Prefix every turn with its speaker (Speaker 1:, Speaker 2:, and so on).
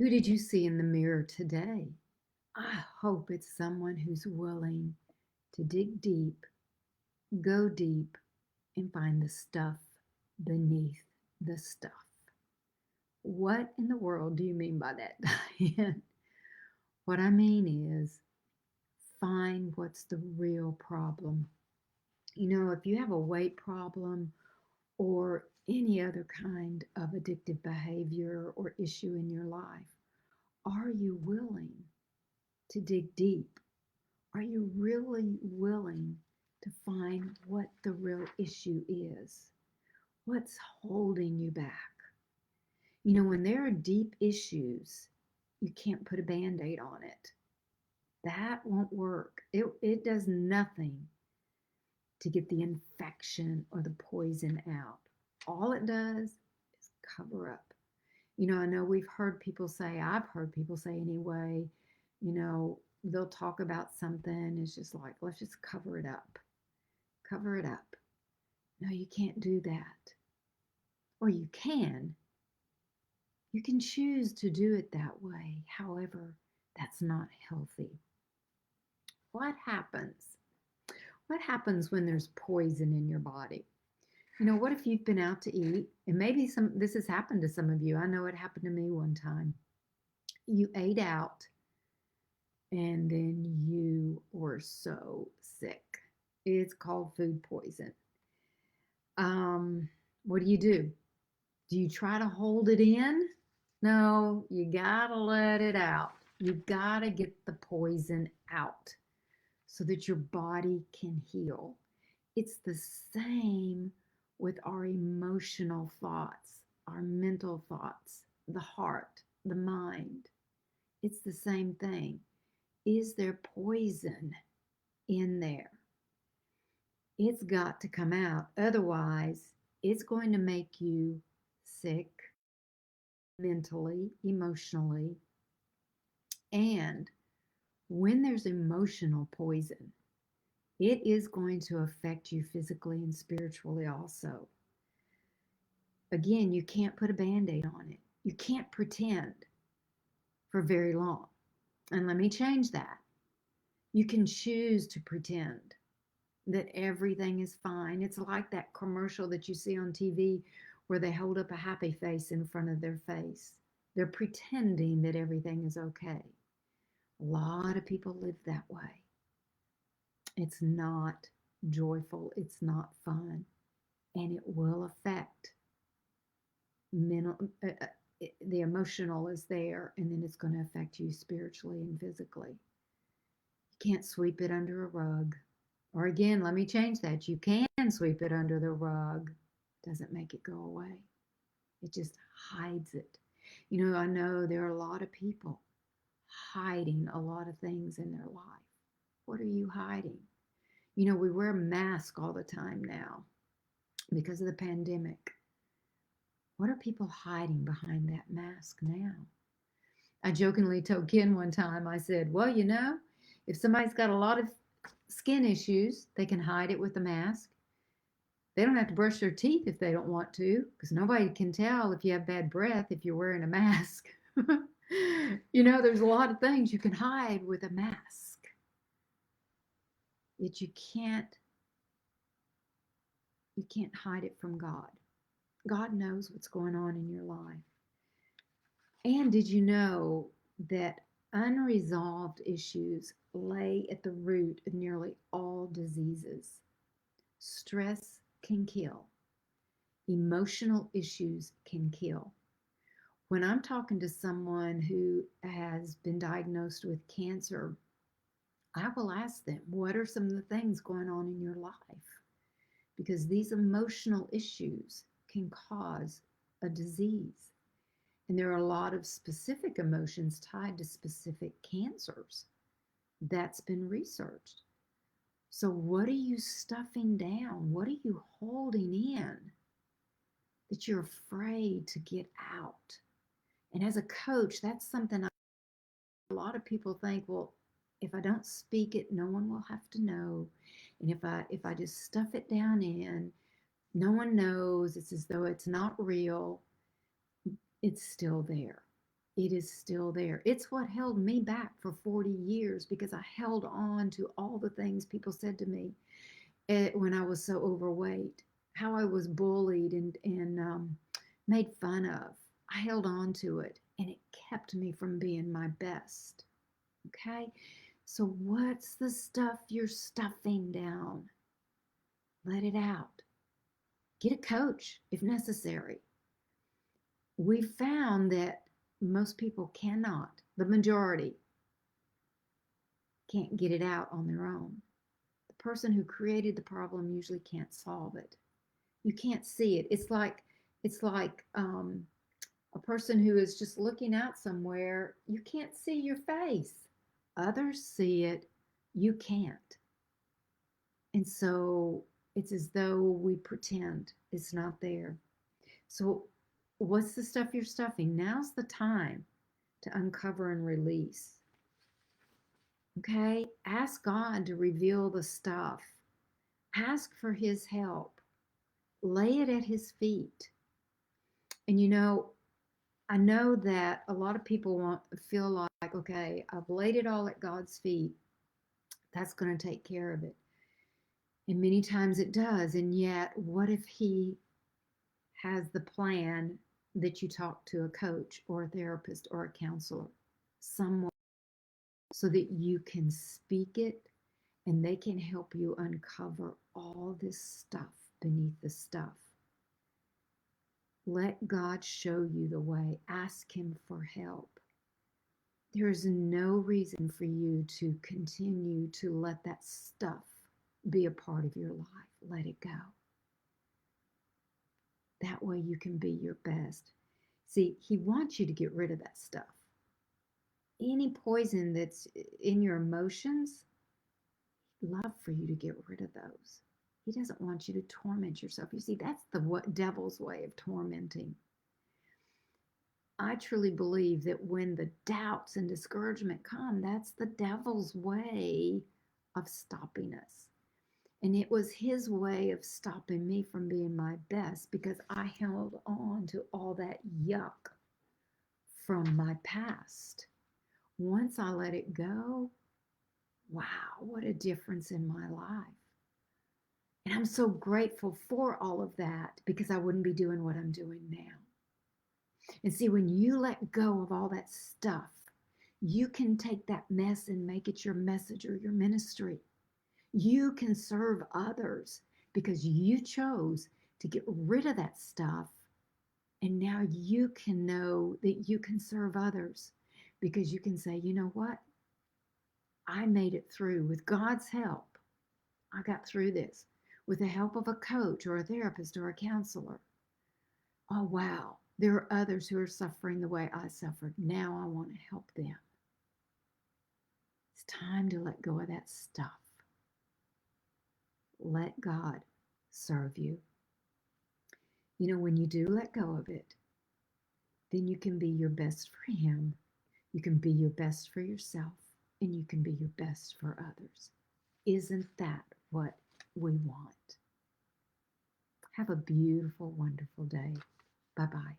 Speaker 1: Who did you see in the mirror today? I hope it's someone who's willing to dig deep, go deep, and find the stuff beneath the stuff. What in the world do you mean by that, Diane? What I mean is find what's the real problem. If you have a weight problem or any other kind of addictive behavior or issue in your life, are you willing to dig deep? Are you really willing to find what the real issue is? What's holding you back? When there are deep issues, you can't put a band aid on it. That won't work. It does nothing to get the infection or the poison out. All it does is cover up. I know I've heard people say anyway, they'll talk about something. It's just like, let's just cover it up. Cover it up. No, you can't do that. Or you can. You can choose to do it that way. However, that's not healthy. What happens? What happens when there's poison in your body? What if you've been out to eat and maybe this has happened to some of you. I know it happened to me one time. You ate out and then you were so sick. It's called food poison. What do? Do you try to hold it in? No, you gotta let it out. You gotta get the poison out so that your body can heal. It's the same with our emotional thoughts, our mental thoughts, the heart, the mind. It's the same thing. Is there poison in there? It's got to come out. Otherwise, it's going to make you sick mentally, emotionally. And when there's emotional poison, it is going to affect you physically and spiritually also. Again, you can't put a band aid on it. You can't pretend for very long. And let me change that. You can choose to pretend that everything is fine. It's like that commercial that you see on TV where they hold up a happy face in front of their face. They're pretending that everything is okay. A lot of people live that way. It's not joyful, it's not fun, and it will affect mental. The emotional is there, and then it's going to affect you spiritually and physically. You can't sweep it under a rug. Or again, let me change that. You can sweep it under the rug. Doesn't make it go away. It just hides it. I know there are a lot of people hiding a lot of things in their life. What are you hiding? We wear a mask all the time now because of the pandemic. What are people hiding behind that mask now? I jokingly told Ken one time, I said, well, if somebody's got a lot of skin issues, they can hide it with a mask. They don't have to brush their teeth if they don't want to, because nobody can tell if you have bad breath if you're wearing a mask. There's a lot of things you can hide with a mask. Yet you can't hide it from God. God knows what's going on in your life. And did you know that unresolved issues lay at the root of nearly all diseases? Stress can kill. Emotional issues can kill. When I'm talking to someone who has been diagnosed with cancer, I will ask them, what are some of the things going on in your life? Because these emotional issues can cause a disease. And there are a lot of specific emotions tied to specific cancers. That's been researched. So what are you stuffing down? What are you holding in that you're afraid to get out? And as a coach, that's something a lot of people think, well, if I don't speak it, no one will have to know. And if I just stuff it down in, no one knows. It's as though it's not real. It's still there. It is still there. It's what held me back for 40 years because I held on to all the things people said to me when I was so overweight, how I was bullied and made fun of. I held on to it and it kept me from being my best. Okay? So, what's the stuff you're stuffing down? Let it out. Get a coach if necessary. We found that most people cannot, the majority can't get it out on their own. The person who created the problem usually can't solve it. You can't see it. It's like a person who is just looking out somewhere. You can't see your face. Others see it. You can't. And so it's as though we pretend it's not there. So, what's the stuff you're stuffing? Now's the time to uncover and release. Okay? Ask God to reveal the stuff. Ask for His help. Lay it at His feet. And I know that a lot of people feel like, okay, I've laid it all at God's feet. That's going to take care of it. And many times it does. And yet, what if He has the plan that you talk to a coach or a therapist or a counselor, someone, so that you can speak it and they can help you uncover all this stuff beneath the stuff. Let God show you the way. Ask Him for help. There is no reason for you to continue to let that stuff be a part of your life. Let it go. That way you can be your best. See, He wants you to get rid of that stuff. Any poison that's in your emotions, He'd love for you to get rid of those. He doesn't want you to torment yourself. You see, that's the devil's way of tormenting. I truly believe that when the doubts and discouragement come, that's the devil's way of stopping us. And it was his way of stopping me from being my best because I held on to all that yuck from my past. Once I let it go, wow, what a difference in my life. And I'm so grateful for all of that because I wouldn't be doing what I'm doing now. And see, when you let go of all that stuff, you can take that mess and make it your message or your ministry. You can serve others because you chose to get rid of that stuff. And now you can know that you can serve others because you can say, you know what? I made it through with God's help. I got through this with the help of a coach or a therapist or a counselor. Oh, wow. There are others who are suffering the way I suffered. Now I want to help them. It's time to let go of that stuff. Let God serve you. When you do let go of it, then you can be your best for Him. You can be your best for yourself, and you can be your best for others. Isn't that what we want? Have a beautiful, wonderful day. Bye-bye.